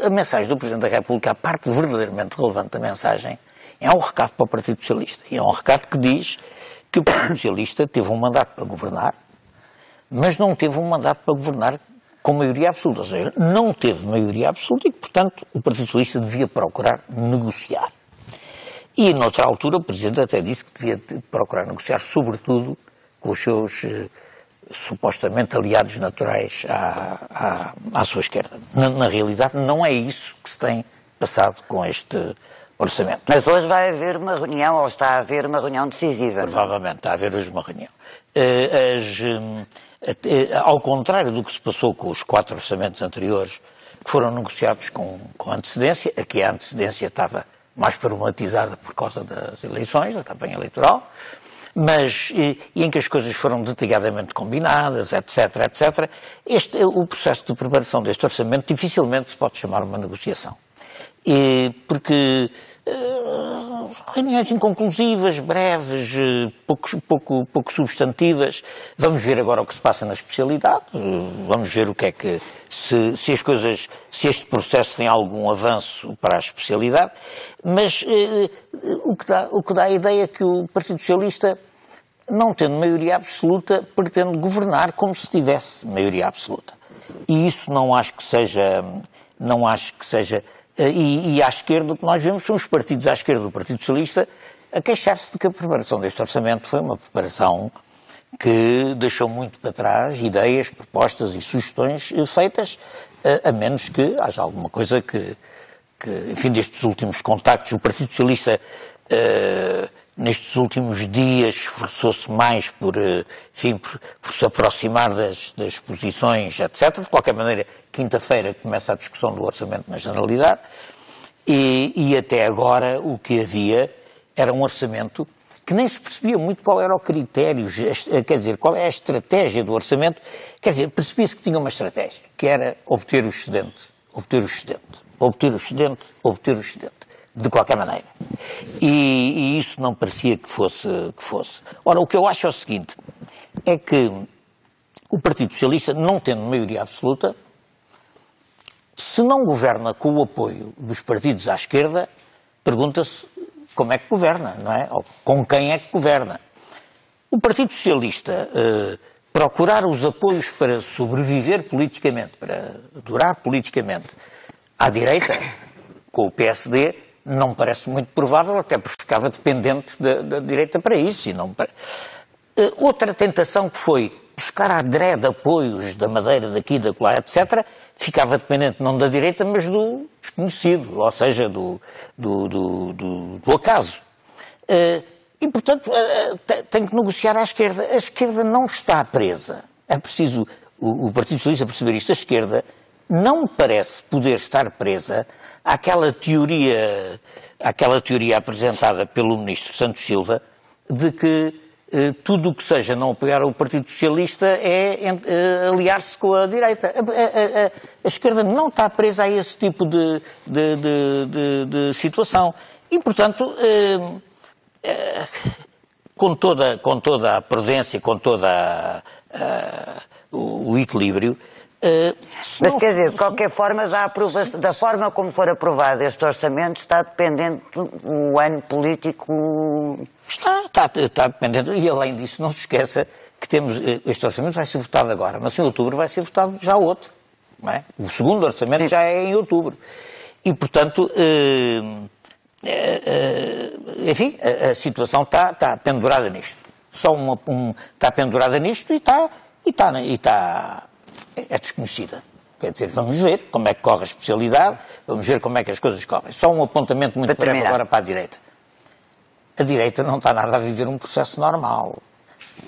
a mensagem do Presidente da República, a parte verdadeiramente relevante da mensagem, é um recado para o Partido Socialista. E é um recado que diz que o Partido Socialista teve um mandato para governar, mas não teve um mandato para governar com maioria absoluta. Ou seja, não teve maioria absoluta e que, portanto, o Partido Socialista devia procurar negociar. E, noutra altura, o Presidente até disse que devia procurar negociar, sobretudo, com os seus supostamente aliados naturais à sua esquerda. Na realidade, não é isso que se tem passado com este orçamento. Mas hoje vai haver uma reunião, ou está a haver uma reunião decisiva. Provavelmente está a haver hoje uma reunião. Ao contrário do que se passou com os 4 orçamentos anteriores, que foram negociados com antecedência, aqui a antecedência estava mais problematizada por causa das eleições, da campanha eleitoral, mas e em que as coisas foram detalhadamente combinadas, etc., etc., o processo de preparação deste orçamento dificilmente se pode chamar uma negociação. Porque reuniões inconclusivas, breves, pouco substantivas. Vamos ver agora o que se passa na especialidade, vamos ver o que é que, se este processo tem algum avanço para a especialidade, mas o que dá a ideia é que o Partido Socialista, não tendo maioria absoluta, pretende governar como se tivesse maioria absoluta. E isso não acho que seja e à esquerda o que nós vemos são os partidos à esquerda do Partido Socialista a queixar-se de que a preparação deste orçamento foi uma preparação que deixou muito para trás ideias, propostas e sugestões feitas, a menos que haja alguma coisa que enfim, destes últimos contactos, o Partido Socialista nestes últimos dias esforçou-se mais por se aproximar das posições, etc. De qualquer maneira, quinta-feira começa a discussão do orçamento na generalidade e até agora o que havia era um orçamento que nem se percebia muito qual era o critério, quer dizer, qual é a estratégia do orçamento. Quer dizer, percebia-se que tinha uma estratégia, que era obter o excedente, de qualquer maneira. E isso não parecia que fosse. Ora, o que eu acho é o seguinte, é que o Partido Socialista, não tendo maioria absoluta, se não governa com o apoio dos partidos à esquerda, pergunta-se como é que governa, não é? Ou com quem é que governa. O Partido Socialista procurar os apoios para sobreviver politicamente, para durar politicamente à direita, com o PSD, não me parece muito provável, até porque ficava dependente da direita para isso. Outra tentação que foi buscar à drede apoios da Madeira, daqui, da lá, etc., ficava dependente não da direita, mas do desconhecido, ou seja, do acaso. E, portanto, tem que negociar à esquerda. A esquerda não está presa. É preciso o Partido Socialista perceber isto, a esquerda não me parece poder estar presa àquela teoria apresentada pelo Ministro Santos Silva de que tudo o que seja não apoiar o Partido Socialista é aliar-se com a direita. A esquerda não está presa a esse tipo de situação. E, portanto, com toda a prudência, com toda o equilíbrio... Mas quer dizer, de qualquer forma, da forma como for aprovado este orçamento, está dependente do ano político... Está dependente, e além disso, não se esqueça que este orçamento vai ser votado agora, mas em outubro vai ser votado já outro, não é? O segundo orçamento já é em outubro. E, portanto, enfim, a situação está pendurada nisto. Está pendurada nisto e é desconhecida. Quer dizer, vamos ver como é que corre a especialidade, vamos ver como é que as coisas correm. Só um apontamento muito breve agora para a direita. A direita não está nada a viver um processo normal.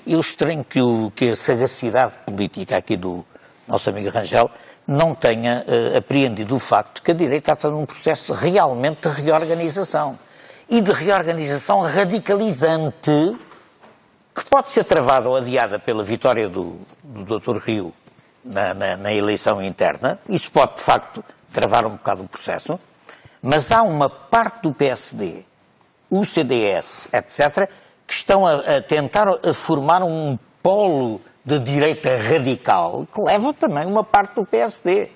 Eu estranho que a sagacidade política aqui do nosso amigo Rangel não tenha apreendido o facto que a direita está num processo realmente de reorganização. E de reorganização radicalizante, que pode ser travada ou adiada pela vitória do Dr. Rio na eleição interna. Isso pode, de facto, travar um bocado o processo. Mas há uma parte do PSD, o CDS, etc., que estão a tentar formar um polo de direita radical, que leva também uma parte do PSD.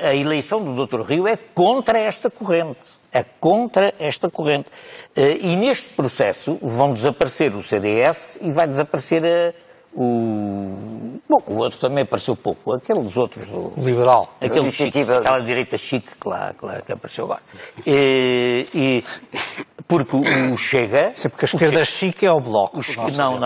A eleição do Dr. Rio é contra esta corrente. É contra esta corrente. E neste processo vão desaparecer o CDS e vai desaparecer Bom, o outro também apareceu pouco. Aqueles outros do... Liberal. Aquela direita chique que apareceu agora. Porque o Chega... Sim, porque a esquerda chique é o Bloco. A esquerda não.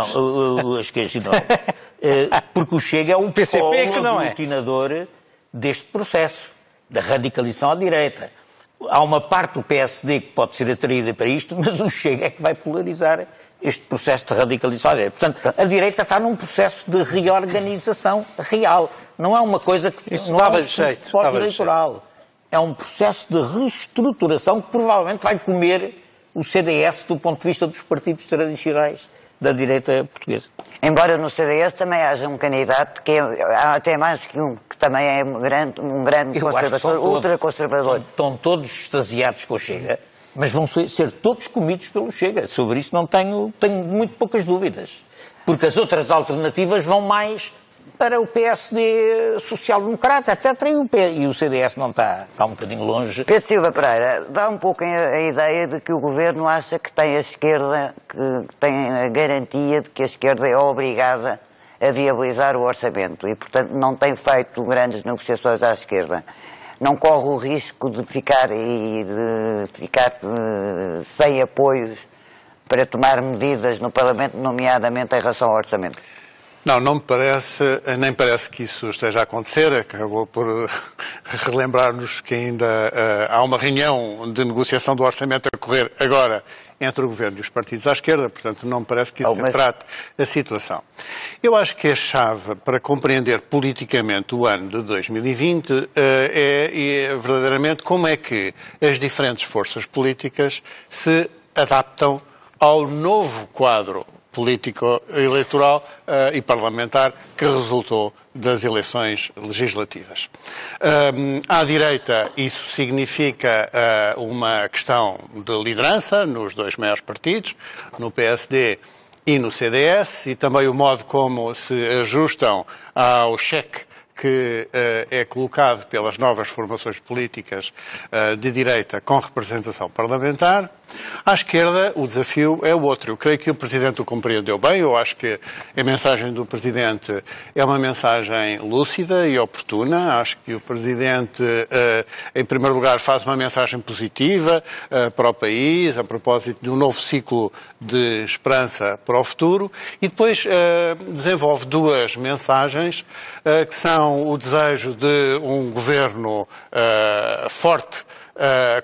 Porque o Chega é o polo aglutinador deste processo, da radicalização à direita. Há uma parte do PSD que pode ser atraída para isto, mas o Chega é que vai polarizar este processo de radicalização. Portanto, a direita está num processo de reorganização real. Não é uma coisa que isso não é um pós-eleitoral. É um processo de reestruturação que provavelmente vai comer o CDS do ponto de vista dos partidos tradicionais da direita portuguesa. Embora no CDS também haja um candidato que há até mais que um, que também é um grande conservador, ultraconservador. Estão todos extasiados com o Chega, mas vão ser todos comidos pelo Chega. Sobre isso não tenho muito poucas dúvidas. Porque as outras alternativas vão mais para o PSD social-democrata, etc. E o CDS não está um bocadinho longe. Pedro Silva Pereira, dá um pouco a ideia de que o Governo acha que tem a esquerda, que tem a garantia de que a esquerda é obrigada a viabilizar o orçamento e, portanto, não tem feito grandes negociações à esquerda. Não corre o risco de ficar sem apoios para tomar medidas no Parlamento, nomeadamente em relação ao orçamento? Não me parece, nem parece que isso esteja a acontecer. Acabou por relembrar-nos que ainda há uma reunião de negociação do orçamento a decorrer agora entre o Governo e os partidos à esquerda, portanto não me parece que isso retrate a situação. Eu acho que a chave para compreender politicamente o ano de 2020 é verdadeiramente como é que as diferentes forças políticas se adaptam ao novo quadro político-eleitoral e parlamentar que resultou das eleições legislativas. À direita, isso significa uma questão de liderança nos dois maiores partidos, no PSD e no CDS, e também o modo como se ajustam ao cheque que é colocado pelas novas formações políticas de direita com representação parlamentar. À esquerda, o desafio é o outro. Eu creio que o Presidente o compreendeu bem. Eu acho que a mensagem do Presidente é uma mensagem lúcida e oportuna. Acho que o Presidente, em primeiro lugar, faz uma mensagem positiva para o país, a propósito de um novo ciclo de esperança para o futuro. E depois desenvolve duas mensagens que são o desejo de um governo forte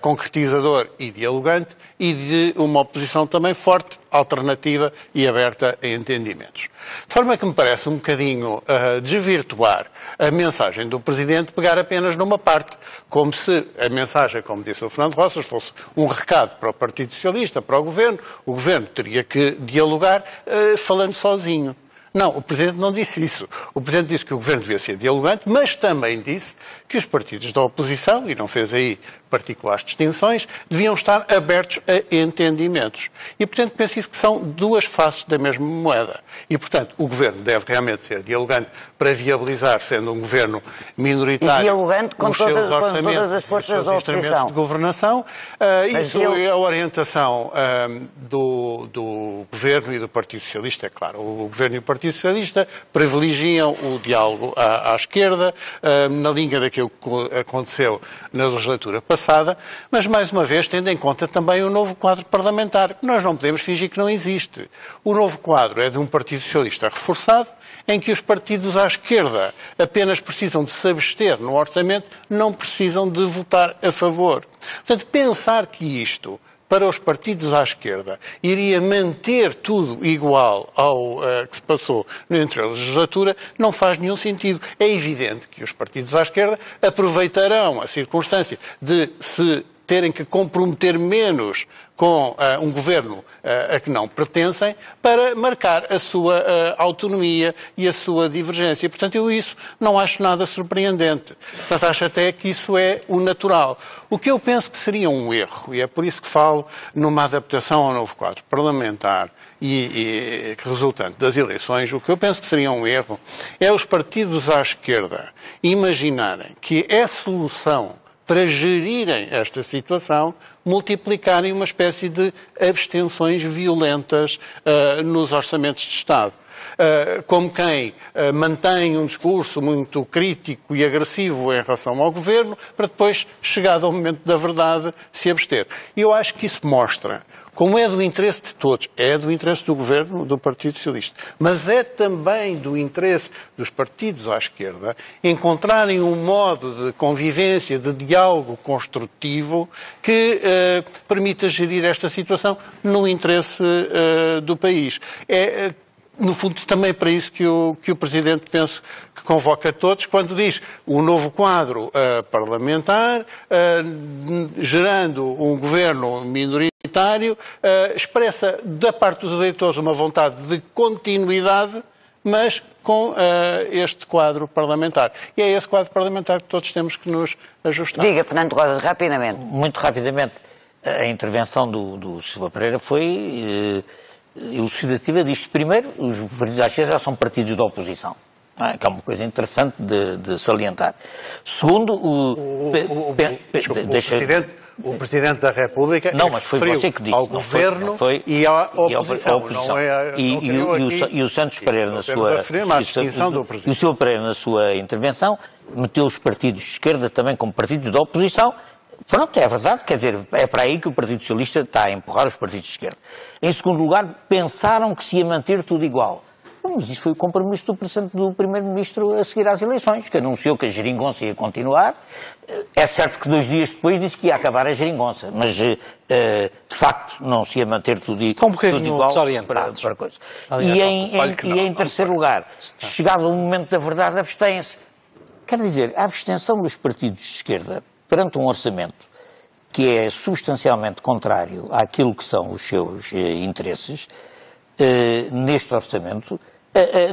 concretizador e dialogante e de uma oposição também forte, alternativa e aberta a entendimentos. De forma que me parece um bocadinho desvirtuar a mensagem do Presidente, pegar apenas numa parte, como se a mensagem, como disse o Fernando Roças, fosse um recado para o Partido Socialista, para o Governo teria que dialogar falando sozinho. Não, o Presidente não disse isso. O Presidente disse que o Governo devia ser dialogante, mas também disse que os partidos da oposição, e não fez aí particulares distinções, deviam estar abertos a entendimentos. E, portanto, penso isso que são duas faces da mesma moeda. E, portanto, o Governo deve realmente ser dialogante para viabilizar, sendo um Governo minoritário, e dialogante com todas as forças da oposição. De governação. Isso é a orientação do Governo e do Partido Socialista, é claro. O Governo e o Partido Socialista privilegiam o diálogo à esquerda, na linha daquilo que aconteceu na legislatura passada, mas, mais uma vez, tendo em conta também o novo quadro parlamentar, que nós não podemos fingir que não existe. O novo quadro é de um Partido Socialista reforçado, em que os partidos à esquerda apenas precisam de se abster no orçamento, não precisam de votar a favor. Portanto, pensar que isto, para os partidos à esquerda, iria manter tudo igual ao que se passou na anterior legislatura, não faz nenhum sentido. É evidente que os partidos à esquerda aproveitarão a circunstância de se terem que comprometer menos com um governo a que não pertencem para marcar a sua autonomia e a sua divergência. Portanto, eu isso não acho nada surpreendente. Portanto, acho até que isso é o natural. O que eu penso que seria um erro, e é por isso que falo numa adaptação ao novo quadro parlamentar e resultante das eleições, o que eu penso que seria um erro é os partidos à esquerda imaginarem que é solução para gerirem esta situação, multiplicarem uma espécie de abstenções violentas nos orçamentos de Estado. Como quem mantém um discurso muito crítico e agressivo em relação ao Governo, para depois, chegado ao momento da verdade, se abster. E eu acho que isso mostra, como é do interesse de todos, é do interesse do Governo, do Partido Socialista, mas é também do interesse dos partidos à esquerda encontrarem um modo de convivência, de diálogo construtivo que permita gerir esta situação no interesse do país. No fundo, também para isso que o Presidente, penso, que convoca todos, quando diz o novo quadro parlamentar, gerando um governo minoritário, expressa da parte dos eleitores uma vontade de continuidade, mas com este quadro parlamentar. E é esse quadro parlamentar que todos temos que nos ajustar. Diga, Fernando Rosas, rapidamente. Muito rapidamente. A intervenção do Silva Pereira foi elucidativa disto. Primeiro, os partidos à esquerda já são partidos da oposição, que é uma coisa interessante de salientar. Segundo, o Presidente da República não, mas foi você que disse, ao Governo e à oposição. Não é e o Santos Pereira na sua e o Silva Pereira na sua intervenção meteu os partidos de esquerda também como partidos da oposição. Pronto, é verdade, quer dizer, é para aí que o Partido Socialista está a empurrar os partidos de esquerda. Em segundo lugar, pensaram que se ia manter tudo igual. Mas isso foi o compromisso do Primeiro-Ministro a seguir às eleições, que anunciou que a geringonça ia continuar. É certo que 2 dias depois disse que ia acabar a geringonça, mas de facto não se ia manter tudo igual para coisa. E em terceiro lugar, chegado o momento da verdade, abstêm-se. Quer dizer, a abstenção dos partidos de esquerda perante um orçamento que é substancialmente contrário àquilo que são os seus interesses, neste orçamento,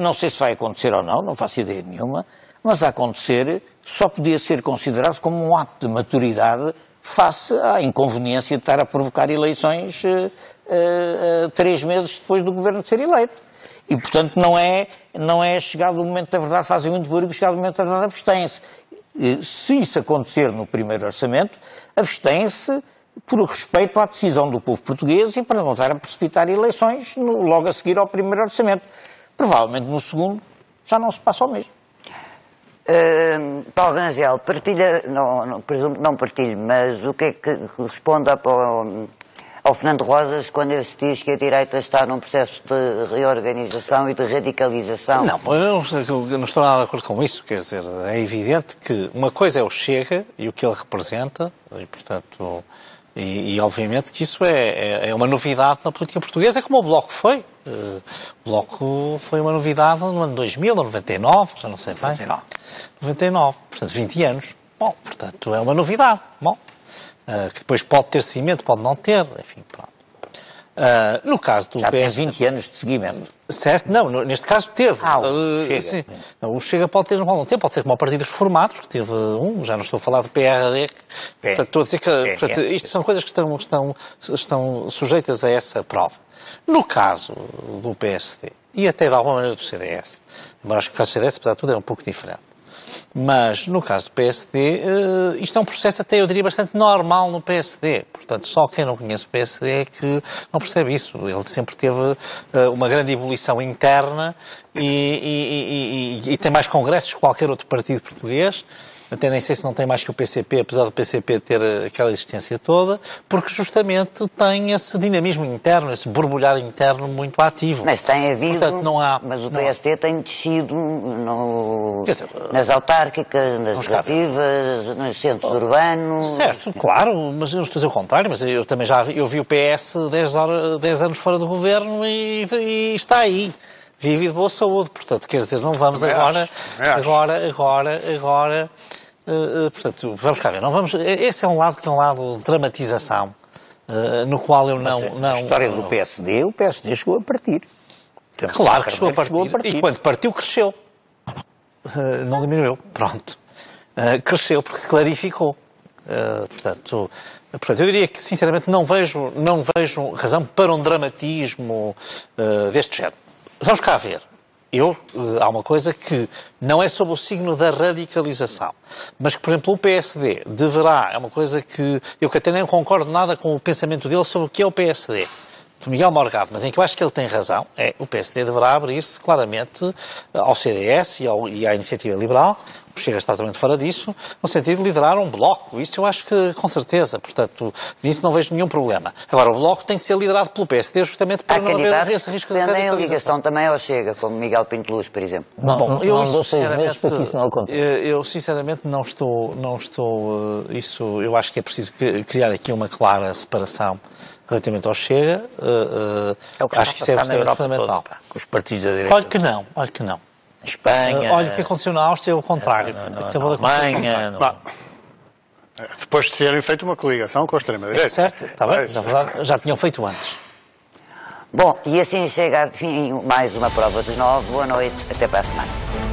não sei se vai acontecer ou não faço ideia nenhuma, mas a acontecer só podia ser considerado como um ato de maturidade face à inconveniência de estar a provocar eleições 3 meses depois do Governo de ser eleito. E, portanto, não é chegado o momento da verdade, fazem muito barulho, chegado o momento da verdade, abstêm-se. Se isso acontecer no primeiro orçamento, abstém-se por respeito à decisão do povo português e para não estar a precipitar eleições logo a seguir ao primeiro orçamento. Provavelmente no segundo já não se passa o mesmo. Paulo Rangel, partilha, presumo que não partilhe, mas o que é que responde ao Fernando Rosas quando ele se diz que a direita está num processo de reorganização e de radicalização? Não, eu não estou nada de acordo com isso. Quer dizer, é evidente que uma coisa é o Chega e o que ele representa, e portanto, e obviamente que isso é uma novidade na política portuguesa, é como o Bloco foi. O Bloco foi uma novidade no ano 2000, 99, já não sei bem. 99, portanto 20 anos. Bom, portanto é uma novidade. Bom, que depois pode ter cimento, pode não ter, enfim, pronto. No caso do já PS... tem 20 anos de seguimento. Certo, não, neste caso teve. Chega. Sim. Não, o Chega pode ter, não ter, pode ser como o Partidos Reformados, que teve já não estou a falar do PRD, portanto, estou a dizer que portanto, isto são coisas que estão sujeitas a essa prova. No caso do PSD, e até de alguma maneira do CDS, embora acho que o caso do CDS, apesar de tudo, é um pouco diferente. Mas, no caso do PSD, isto é um processo até, eu diria, bastante normal no PSD. Portanto, só quem não conhece o PSD é que não percebe isso. Ele sempre teve uma grande ebulição interna e tem mais congressos que qualquer outro partido português. Até nem sei se não tem mais que o PCP, apesar do PCP ter aquela existência toda, porque justamente tem esse dinamismo interno, esse borbulhar interno muito ativo. Mas tem havido, portanto, não há, mas o PSD tem descido nas autárquicas, nas legislativas, nos centros urbanos. Certo, claro, mas eu não estou a dizer o contrário, mas eu também eu vi o PS 10 anos fora do governo e está aí. Vive de boa saúde, portanto, quer dizer, não vamos agora, portanto, vamos cá ver, não vamos, esse é um lado que é um lado de dramatização, no qual eu não... Na história do PSD, o PSD chegou a partir. Claro que chegou a partir, e quando partiu, cresceu. Não diminuiu, pronto. Cresceu, porque se clarificou. Portanto, eu diria que, sinceramente, não vejo razão para um dramatismo deste género. Vamos cá ver. Há uma coisa que não é sob o signo da radicalização, mas que, por exemplo, o PSD deverá, é uma coisa que eu até nem concordo nada com o pensamento dele sobre o que é o PSD, do Miguel Morgado, mas em que eu acho que ele tem razão, o PSD deverá abrir-se claramente ao CDS e à Iniciativa Liberal. O Chega está totalmente fora disso, no sentido de liderar um bloco. Isso eu acho que, com certeza, portanto, disso não vejo nenhum problema. Agora, o bloco tem de ser liderado pelo PSD justamente para não haver esse risco de radicalização. A ligação também ao Chega, como Miguel Pinto Luz, por exemplo. Eu sinceramente não estou isso, eu acho que é preciso criar aqui uma clara separação relativamente ao Chega. É o que acho que isso é na Europa fundamental. Toda, com os partidos da direita. Olha que não. Espanha... olha o que aconteceu na Áustria, é o contrário. Alemanha... Depois de terem feito uma coligação com a extrema-direita. Certo, está bem, mas na verdade já tinham feito antes. Bom, e assim chega a fim mais uma prova dos 9. Boa noite, até para a semana.